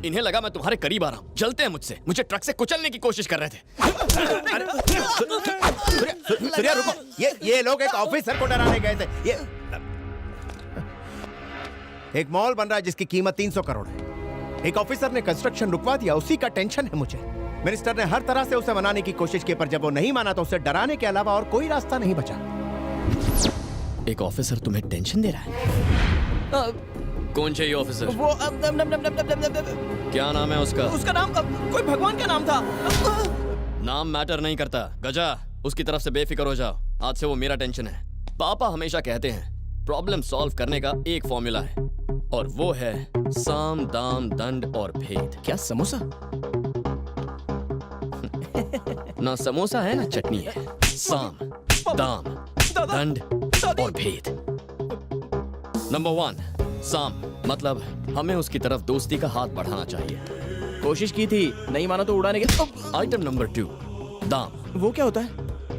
इन्हें लगा मैं तुम्हारे करीब आ रहा हूँ, जलते हैं मुझसे, मुझे ट्रक से कुचलने की कोशिश कर रहे थे। सूर्या रुको, ये लोग एक ऑफिसर को डराने गए थे। ये एक मॉल बन रहा है जिसकी कीमत 300 करोड़ है। एक ऑफिसर ने कंस्ट्रक्शन रुकवा दिया, उसी का टेंशन है मुझे। मिनिस्टर ने हर तरह से उसे मनाने की कोशिश की, पर जब वो नहीं माना तो उसे डराने के अलावा और कोई रास्ता नहीं बचा। एक ऑफिसर तुम्हें टेंशन दे रहा है? कौन चाहिए ऑफिसर? वो क्या नाम है उसका? उसका नाम कोई भगवान का नाम था। नाम मैटर नहीं करता, गजा। उसकी तरफ से बेफिक्र हो जाओ, आज से वो मेरा टेंशन है। पापा हमेशा कहते हैं प्रॉब्लम सॉल्व करने का एक फॉर्मूला है, और वो है साम दाम दंड और भेद। क्या समोसा? ना समोसा है ना चटनी है। साम दाम दंड और भेद। नंबर 1, साम मतलब हमें उसकी तरफ दोस्ती का हाथ बढ़ाना चाहिए। कोशिश की थी, नहीं माना तो उड़ाने के। आइटम नंबर 2, दाम। वो क्या होता है?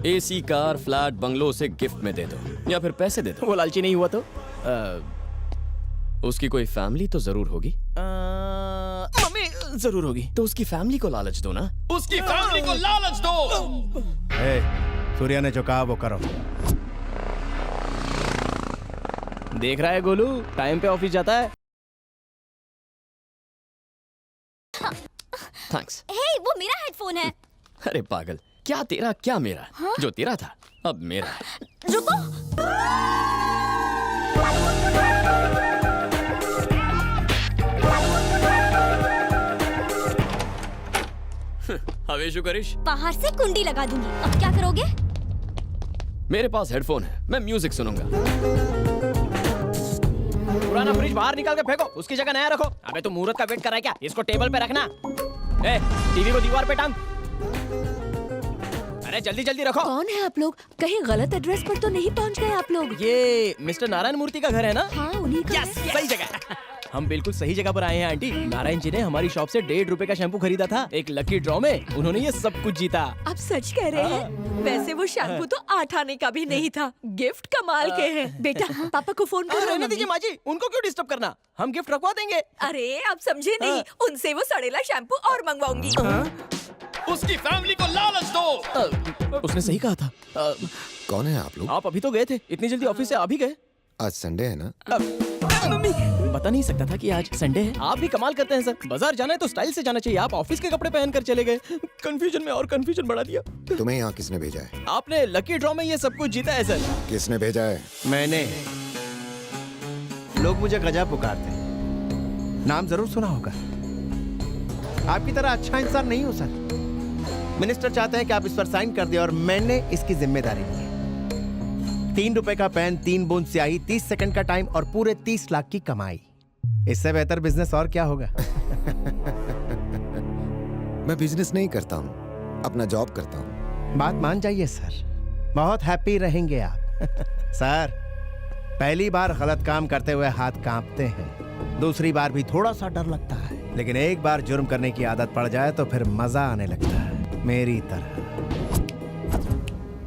एसी, कार, फ्लैट, बंगलो उसे गिफ्ट में दे दो या फिर पैसे दे दो। वो लालची नहीं हुआ तो? उसकी कोई फैमिली तो जरूर होगी। मम्मी जरूर होगी। तो उसकी फैमिली को लालच दो ना, उसकी फैमिली को लालच दो। सूर्या ने जो कहा वो करो। देख रहा है गोलू, टाइम पे ऑफिस जाता है। थैंक्स। हे, वो मेरा हेडफोन है। अरे पागल, क्या तेरा क्या मेरा? हाँ? जो तेरा था अब मेरा है। रुको। हवेशु करिश, बाहर से कुंडी लगा दूंगी। अब क्या करोगे? मेरे पास हेडफोन है, मैं म्यूजिक सुनूंगा। पुराना फ्रिज बाहर निकाल के फेंको, उसकी जगह नया रखो। अबे तू मुहूर्त का वेट कर रहा है क्या? इसको टेबल पे रखना। ए, टीवी को दीवार पे टांग। अरे जल्दी जल्दी रखो। कौन है आप लोग? कहीं गलत एड्रेस पर तो नहीं पहुंच गए आप लोग? ये मिस्टर नारायण मूर्ति का घर है ना? हाँ, उन्हीं का है। सही जगह। हम बिल्कुल सही जगह पर आए हैं आंटी। नारायण जी ने हमारी शॉप से 1.5 रुपए का शैम्पू खरीदा था। एक लकी ड्रॉ में उन्होंने ये सब कुछ जीता। आप सच कह रहे हैं? वैसे वो शैम्पू तो 8 आने का भी नहीं था। गिफ्ट कमाल के हैं। बेटा, पापा को फोन करो। रहने दीजिए माँ जी, उनको क्यों डिस्टर्ब करना? हम गिफ्ट रखवा देंगे। अरे आप समझे नहीं, उनसे वो सड़ेला शैम्पू और मंगवाऊंगी। उसकी फैमिली को लालच दो। उसने सही कहा था। कौन है आप लोग? आप अभी तो गए थे, इतनी जल्दी ऑफिस से आ भी गए? आज संडे है ना? पता नहीं सकता था कि आज संडे है। आप भी कमाल करते हैं सर। बाजार जाना है तो स्टाइल से जाना चाहिए। आप ऑफिस के कपड़े पहनकर चले गए। कंफ्यूजन में और कंफ्यूजन बढ़ा दिया। तुम्हें यहाँ किसने भेजा है? आपने लकी ड्रॉ में ये सब कुछ जीता है सर। किसने भेजा है? मैंने। लोग मुझे गजा पुकारते हैं, नाम जरूर सुना होगा। आपकी तरह अच्छा इंसान नहीं हो सर। मिनिस्टर चाहते हैं कि आप इस पर साइन कर दिए और मैंने इसकी जिम्मेदारी ली है। 3 रुपए का पेन, 3 बूंद स्याही, 30 सेकंड का टाइम और पूरे 30 लाख की कमाई। इससे बेहतर बिजनेस और क्या होगा? मैं बिजनेस नहीं करता हूँ, अपना जॉब करता हूँ। बात मान जाइए सर, बहुत हैप्पी रहेंगे आप। सर, पहली बार गलत काम करते हुए हाथ कांपते हैं, दूसरी बार भी थोड़ा सा डर लगता है, लेकिन एक बार जुर्म करने की आदत पड़ जाए तो फिर मजा आने लगता है, मेरी तरह।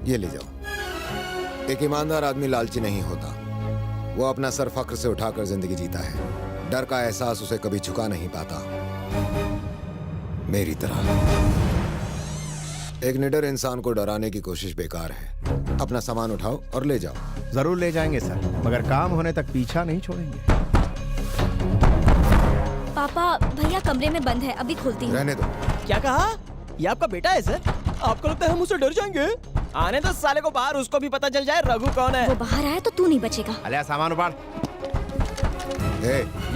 ये ले जाओ। एक ईमानदार आदमी लालची नहीं होता, वो अपना सर फक्र से उठाकर जिंदगी जीता है। डर का एहसास उसे कभी झुका नहीं पाता, मेरी तरह। एक निडर इंसान को डराने की कोशिश बेकार है। अपना सामान उठाओ और ले जाओ। जरूर ले जाएंगे सर, मगर काम होने तक पीछा नहीं छोड़ेंगे। पापा, भैया कमरे में बंद है, अभी खोलती हूँ। रहने दो। क्या कहा? ये आपका बेटा है सर? आपको लगता है हम उससे डर जाएंगे? आने दो साले को बाहर, उसको भी पता चल जाए रघु कौन है। वो बाहर आया तो तू नहीं बचेगा। अलिया सामान उपाड़।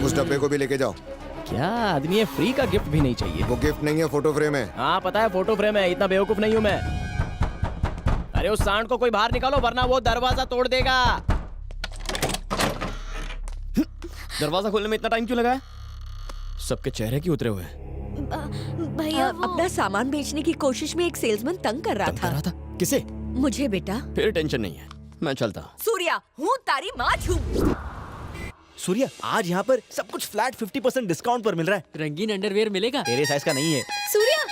उस डब्बे को भी लेके जाओ। क्या आदमी है, फ्री का गिफ्ट भी नहीं चाहिए। वो गिफ्ट नहीं है, फोटो फ्रेम है। हाँ पता है, फोटो फ्रेम है। इतना बेवकूफ नहीं हूँ मैं। अरे उस सांड को कोई बाहर निकालो वरना वो दरवाजा तोड़ देगा। दरवाजा खोलने में इतना टाइम क्यों लगाया? सबके चेहरे क्यों उतरे हुए? भैया अपना सामान बेचने की कोशिश में एक सेल्समैन तंग कर रहा था। किसे? मुझे बेटा। फिर टेंशन नहीं है, मैं चलता हूँ। सूर्या, हूँ तारी माँ छू। सूर्या, आज यहाँ पर सब कुछ फ्लैट 50% डिस्काउंट पर मिल रहा है। रंगीन अंडरवेयर मिलेगा? तेरे साइज का नहीं है। सूर्या,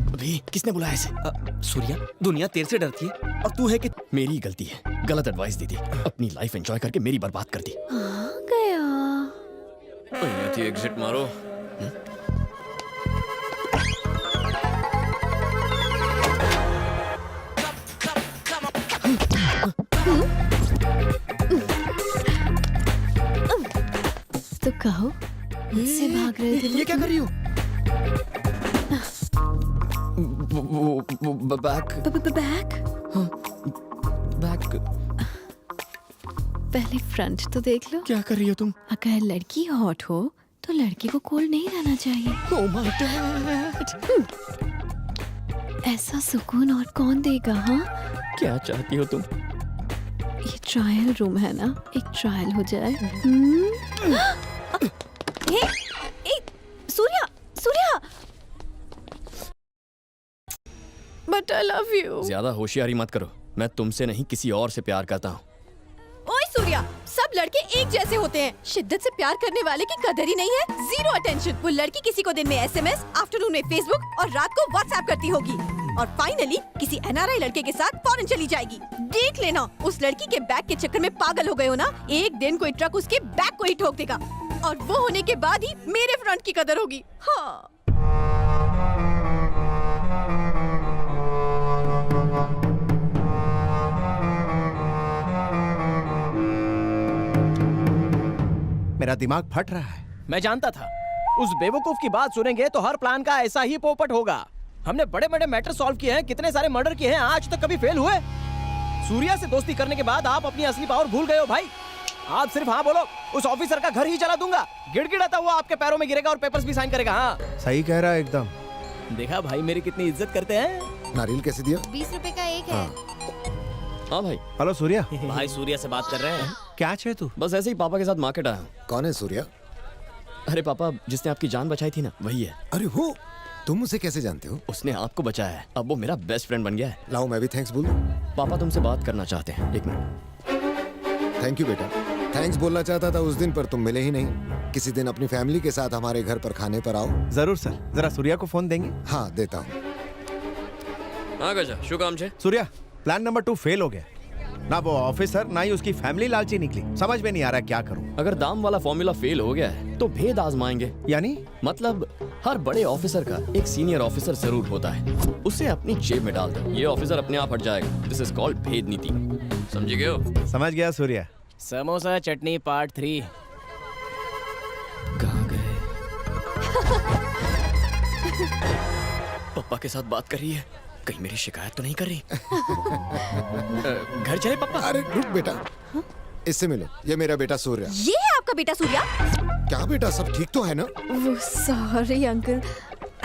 अभी किसने बुलाया इसे? सूर्या, दुनिया तेरे से डरती है और तू है कि मेरी गलती है, गलत एडवाइस दी थी, अपनी लाइफ एंजॉय करके मेरी बर्बाद कर दी। गया। અહીંયાથી એક્ઝિટ મારો. तो कहो मुझसे भाग रहे थे. ये क्या कर रही हो? Back back. बैक पहले फ्रंट तो देख लो. क्या कर रही हो तुम? अगर लड़की हॉट हो तो लड़की को कोल्ड नहीं रहना चाहिए. Oh my God! ऐसा सुकून और कौन देगा? हाँ, क्या चाहती हो तुम? ये ट्रायल रूम है ना, एक ट्रायल हो जाए. हे, ए, Surya, Surya, but I love you. ज्यादा होशियारी मत करो. मैं तुमसे नहीं किसी और से प्यार करता हूँ. ओए सूर्या, सब लड़के एक जैसे होते हैं. शिद्दत से प्यार करने वाले की कदर ही नहीं है. Zero attention. वो लड़की किसी को दिन में एसएमएस, आफ्टरनून में फेसबुक और रात को व्हाट्सएप करती होगी और फाइनली किसी एनआरआई लड़के के साथ फॉरेन चली जाएगी. देख लेना, उस लड़की के बैग के चक्कर में पागल हो गए हो ना, एक दिन कोई ट्रक उसके बैग को ही ठोक देगा और वो होने के बाद ही मेरे फ्रंट की कदर होगी. हाँ. मेरा दिमाग फट रहा है. मैं जानता था उस बेवकूफ की बात सुनेंगे तो हर प्लान का ऐसा ही पोपट होगा. हमने बड़े बड़े मैटर सॉल्व किए हैं, कितने सारे मर्डर किए हैं, आज तक कभी फेल हुए? सूर्या से दोस्ती करने के बाद आप अपनी असली पावर भूल गए हो भाई. आप सिर्फ हाँ बोलो, उस ऑफिसर का घर ही जला दूंगा. गिड़गिड़ाता हुआ आपके पैरों में गिरेगा और पेपर्स भी साइन करेगा. हाँ, सही कह रहा है एकदम. देखा भाई मेरी कितनी इज्जत करते हैं. नारियल कैसे दिया? 20 रुपए का एक है. हाँ भाई, हेलो सूर्या, भाई सूर्या से बात कर रहे हैं. क्या है तू? बस ऐसे ही पापा के साथ मार्केट आया हूँ. कौन है सूर्या? अरे पापा, जिसने आपकी जान बचाई थी ना, वही है. अरे वो, तुम उसे कैसे जानते हो? उसने आपको बचाया है. अब वो मेरा बेस्ट फ्रेंड बन गया है. लाओ मैं भी थैंक्स बोलूं. पापा तुमसे बात करना चाहते हैं. एक मिनट. थैंक यू बेटा. थैंक्स बोलना चाहता था उस दिन, पर तुम मिले ही नहीं. किसी दिन अपनी फैमिली के साथ हमारे घर पर खाने पर आओ. जरूर सर. जरा सूर्या को फोन देंगे? हाँ देता हूँ. हाँ गजा, शू काम छे? सूर्या, प्लान नंबर 2 फेल हो गया. ना वो ऑफिसर ना ही उसकी फैमिली लालची निकली. समझ में नहीं आ रहा क्या करूं. अगर दाम वाला फॉर्मूला फेल हो गया है तो भेद आजमाएंगे. यानी मतलब हर बड़े ऑफिसर का एक सीनियर ऑफिसर जरूर होता है. उसे अपनी जेब में डाल दो, ये ऑफिसर अपने आप हट जाएगा. दिस इज कॉल्ड भेद नीति. समझ गए हो? समझ गया सूर्या. समोसा चटनी पार्ट 3. कहाँ गए? पापा के साथ बात कर रही है. कहीं मेरी शिकायत तो नहीं कर रही? घर चले पापा? अरे रुक बेटा, इससे मिलो. ये मेरा बेटा सूर्या. ये है आपका बेटा सूर्या? क्या बेटा, सब ठीक तो है ना? वो सॉरी अंकल,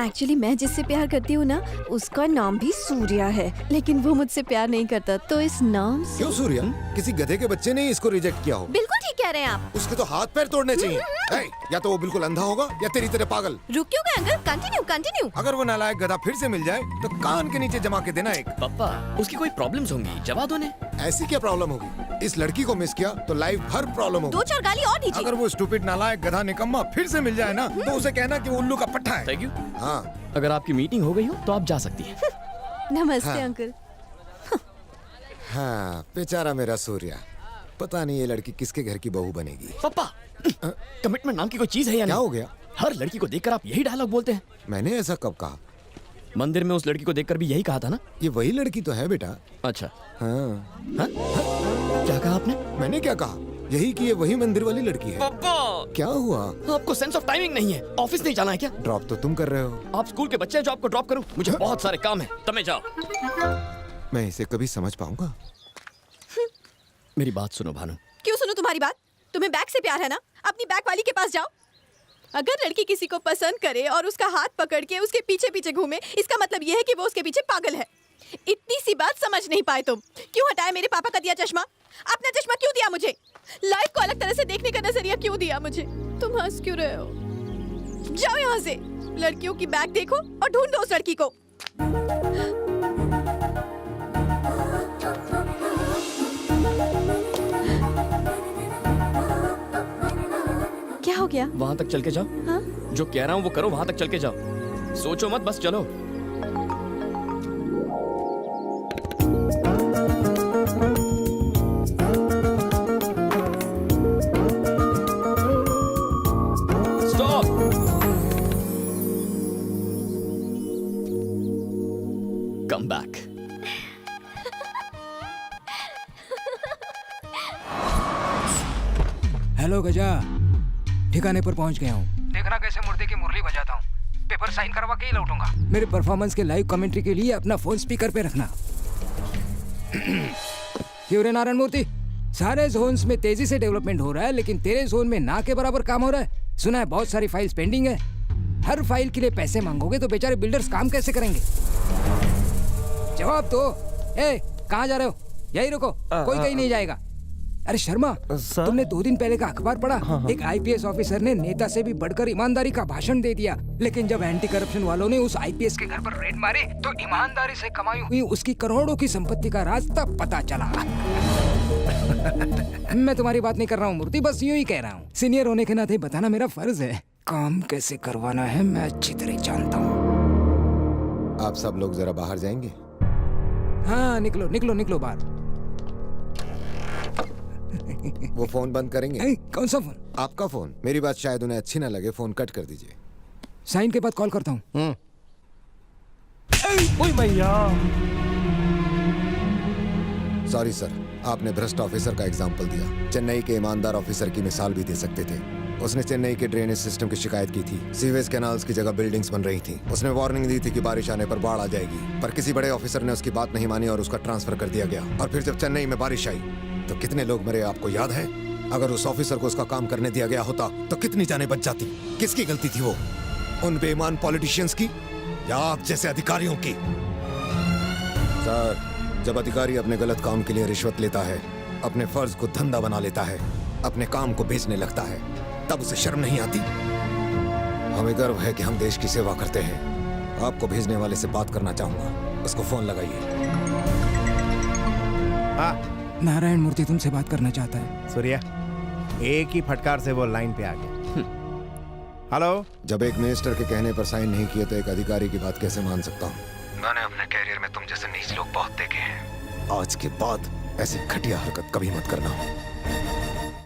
एक्चुअली मैं जिससे प्यार करती हूँ ना, उसका नाम भी सूर्या है, लेकिन वो मुझसे प्यार नहीं करता, तो इस नाम से. क्यों सूर्या? किसी गधे के बच्चे ने इसको रिजेक्ट किया हो? बिल्कुल ठीक कह रहे हैं आप. उसके तो हाथ पैर तोड़ने चाहिए. है, या तो वो बिल्कुल अंधा होगा या तेरी तरह पागल. रुक क्यों गए अंकल? Continue continue. अगर वो नालायक गधा फिर से मिल जाए तो कान के नीचे जमा के देना एक. पापा, उसकी कोई प्रॉब्लम्स होंगी, जवा दो ने. ऐसी क्या प्रॉब्लम होगी? इस लड़की को मिस किया तो लाइफ भर प्रॉब्लम होगी. 2-4 गाली और दीजिए. अगर वो स्टूपिड नालायक गधा निकम्मा फिर से मिल जाए ना, तो उसे कहना कि वो उल्लू का पट्टा है. Thank you. हाँ. अगर आपकी मीटिंग हो गई हो तो आप जा सकती हैं. नमस्ते हाँ. अंकल. हाँ, बेचारा मेरा सूर्या. पता नहीं ये लड़की किसके घर की बहू बनेगी. पापा, कमिटमेंट नाम की कोई चीज है या क्या नहीं? हो गया? हर लड़की को देखकर आप यही डायलॉग बोलते हैं. मैंने ऐसा कब कहा? मंदिर में उस लड़की को देखकर भी यही कहा था ना? ये वही लड़की तो है बेटा. अच्छा. हाँ. हाँ? क्या कहा आपने? मैंने क्या कहा? यही कि ये वही मंदिर वाली लड़की है. पापा, क्या हुआ? आपको सेंस ऑफ टाइमिंग नहीं है. ऑफिस नहीं जाना है क्या? ड्रॉप तो तुम कर रहे हो. आप स्कूल के बच्चे हैं जो आपको ड्रॉप करूं? मुझे बहुत सारे काम है. तमे जाओ. मैं इसे कभी समझ पाऊंगा? मेरी बात सुनो भानु. क्यों सुनो तुम्हारी बात? तुम्हें बैग से प्यार है ना, अपनी बैग वाली के पास जाओ. अगर लड़की किसी को पसंद करे और उसका हाथ पकड़ के उसके पीछे पीछे घूमे, इसका मतलब यह है कि वो उसके पीछे पागल है. इतनी सी बात समझ नहीं पाए तुम. क्यों हटाया मेरे पापा का दिया चश्मा? अपना चश्मा क्यों दिया मुझे? लाइफ को अलग तरह से देखने का नजरिया क्यों दिया मुझे? तुम हंस क्यों रहे हो? जाओ यहाँ से. लड़कियों की बैग देखो और ढूंढो उस लड़की को. क्या हो गया? वहां तक चल के जाओ. हाँ? जो कह रहा हूँ वो करो. वहां तक चल के जाओ. सोचो मत, बस चलो. Come back. हेलो गजा, ठिकाने पर पहुंच गया हूँ। देखना कैसे मुर्दे की मुरली बजाता हूँ। पेपर साइन करवा के ही लौटूंगा। मेरे परफॉर्मेंस के लाइव कमेंट्री के लिए अपना फोन स्पीकर पे रखना। क्यों रे नारायण मूर्ति, सारे जोन्स में तेजी से डेवलपमेंट हो रहा है, लेकिन तेरे जोन में ना के बराबर काम हो रहा है। सुना है बहुत सारी फाइल्स पेंडिंग है। हर फाइल के लिए पैसे मांगोगे तो बेचारे बिल्डर्स काम कैसे करेंगे? जवाब दो। ए, कहाँ जा रहे हो? यही रुको, कोई कहीं नहीं जाएगा। अरे शर्मा, तुमने 2 दिन पहले का अखबार पढ़ा? एक आईपीएस ऑफिसर ने नेता से भी बढ़कर ईमानदारी का भाषण दे दिया, लेकिन जब एंटी करप्शन वालों ने उस आईपीएस के घर पर रेड मारी तो ईमानदारी से कमाई हुई उसकी करोड़ों की संपत्ति का राज तब पता चला। मैं तुम्हारी बात नहीं कर रहा हूँ मूर्ति, बस यूं ही कह रहा हूँ। सीनियर होने के नाते बताना मेरा फर्ज है। काम कैसे करवाना है मैं अच्छी तरह जानता हूँ। आप सब लोग जरा बाहर जाएंगे? हाँ, निकलो निकलो निकलो बाहर। वो फोन बंद करेंगे? कौन सा फोन? आपका फोन। मेरी बात शायद उन्हें अच्छी ना लगे, फोन कट कर दीजिए। साइन के बाद कॉल करता हूँ। ओए भैया, सॉरी सर, आपने भ्रष्ट ऑफिसर का एग्जाम्पल दिया। चेन्नई के ईमानदार ऑफिसर की मिसाल भी दे सकते थे। उसने चेन्नई के ड्रेनेज सिस्टम की शिकायत की थी। सीवेज कैनाल्स की जगह बिल्डिंग्स बन रही थी। उसने वार्निंग दी थी कि बारिश आने पर बाढ़ आ जाएगी, पर किसी बड़े ऑफिसर ने उसकी बात नहीं मानी और उसका ट्रांसफर कर दिया गया। और फिर जब चेन्नई में बारिश आई तो कितने लोग मरे आपको याद है? अगर उस ऑफिसर को उसका काम करने दिया गया होता तो कितनी जानें बच जाती? किसकी गलती थी वो? उन बेईमान पॉलिटिशियंस की या आप जैसे अधिकारियों की? सर, जब अधिकारी अपने गलत काम के लिए रिश्वत लेता है, अपने फर्ज को धंधा बना लेता है, अपने काम को बेचने लगता है, तब उसे शर्म नहीं आती? हमें गर्व है कि हम देश की सेवा करते हैं। आपको भेजने वाले से बात करना चाहूंगा, उसको फोन लगाइए। हाँ नारायण मूर्ति तुमसे बात करना चाहता है। सूर्या, एक ही फटकार से वो लाइन पे आ गया। हेलो। जब एक मिनिस्टर के कहने पर साइन नहीं किए तो एक अधिकारी की बात कैसे मान सकता हूँ? मैंने अपने कैरियर में तुम जैसे नीच लोग बहुत देखे हैं। आज के बाद ऐसी घटिया हरकत कभी मत करना।